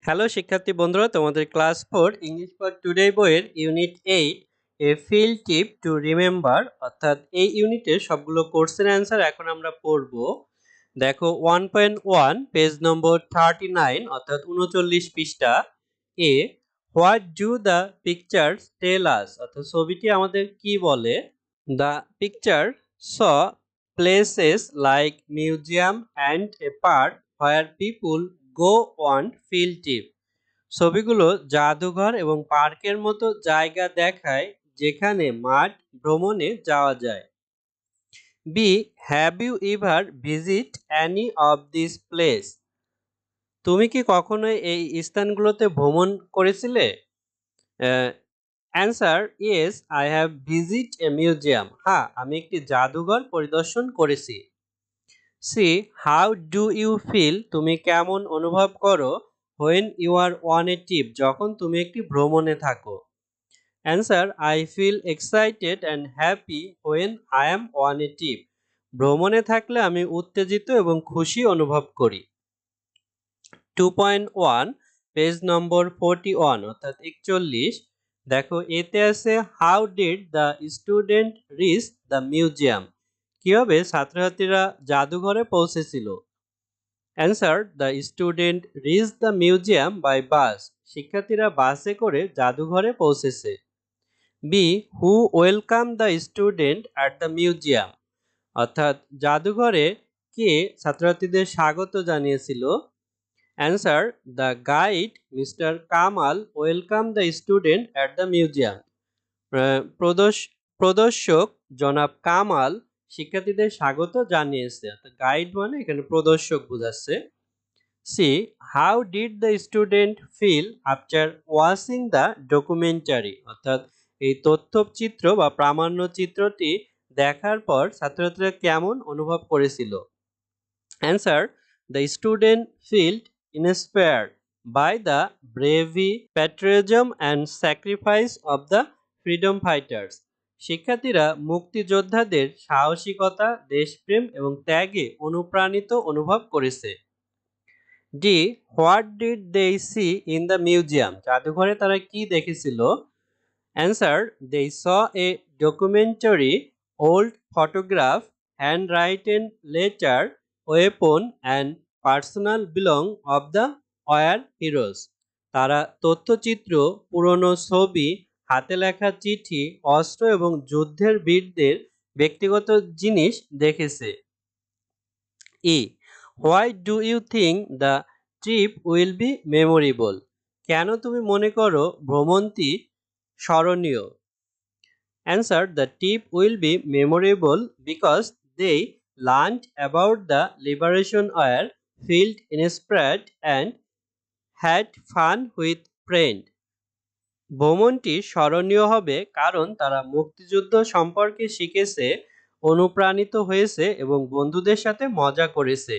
Hello শিক্ষার্থী বন্ধুরা, তোমাদের ক্লাস 4 ইংলিশ ফর টুডে বইয়ের unit 8 A field tip to remember, অর্থাৎ এই ইউনিটের সবগুলো কোশ্চেন অ্যান্সার এখন আমরা পড়ব। দেখো 1.1 পেজ নম্বর 39 অর্থাৎ 39 পৃষ্ঠা। এ হোয়াট ডু দ্য পিকচার্স টেল আস, অর্থাৎ ছবিটি আমাদের কি বলে। The picture saw places like museum and a park where people go on field trip. ছবিগুলো জাদুঘর এবং পার্কের মতো জায়গা দেখায় যেখানে মাঠ ভ্রমণে যাওয়া যায়। B have you ever visit any of this place, তুমি কি কখনো এই স্থানগুলোতে ভ্রমণ করেছিলে? Answer yes, I have visit a museum, হ্যাঁ আমি একটি জাদুঘর পরিদর্শন করেছি। C how do you feel, তুমি কেমন অনুভব করো when you are on a trip, যখন তুমি একটি ভ্রমণে থাকো। Answer I feel excited and happy when I am on a trip, ভ্রমণে থাকলে আমি উত্তেজিত এবং খুশি অনুভব করি। 2.1 পেজ নম্বর 41 অর্থাৎ 41। দেখো এতে আছে how did the student reach the museum, কিভাবে ছাত্রছাত্রীরা জাদুঘরে পৌঁছেছিল। Answer the student reach the museum by bus, শিক্ষার্থীরা বাসে করে জাদুঘরে পৌঁছেছে। B who welcome the student at the museum, অর্থাৎ জাদুঘরে কে ছাত্রছাত্রীদের স্বাগত জানিয়েছিল। Answer the guide mister Kamal welcome the student at the museum, প্রদর্শক জনাব কামাল শিক্ষার্থীদের স্বাগত জানিয়েছে। গাইড মানে এখানে প্রদর্শক বোঝাচ্ছে। C how did the student feel after watching the documentary, অর্থাৎ এই তথ্যচিত্র বা প্রামাণ্য চিত্রটি দেখার পর ছাত্রছাত্রীরা কেমন অনুভব করেছিল। Answer the student felt inspired by the bravery, patriotism and sacrifice of the freedom fighters, শিক্ষার্থীরা মুক্তিযোদ্ধাদের সাহসিকতা, দেশপ্রেম এবং ত্যাগে অনুপ্রাণিত অনুভব করেছে। D what did they see in the museum, জাদুঘরে তারা কি দেখেছিল। Answer they saw a documentary, old photograph, hand written letter, weapon and personal belong of the war heroes, তারা তথ্যচিত্র, পুরনো ছবি, হাতে লেখা চিঠি, অস্ত্র এবং যুদ্ধের বীরদের ব্যক্তিগত জিনিস দেখেছে। E why do you think the trip will be memorable, কেন তুমি মনে করো ভ্রমণটি স্মরণীয়। Answer the trip will be memorable because they learned about the liberation war, felt inspired and had fun with friend, ভ্রমণটি স্মরণীয় হবে কারণ তারা মুক্তিযুদ্ধ সম্পর্কে শিখেছে, অনুপ্রাণিত হয়েছে এবং বন্ধুদের সাথে মজা করেছে।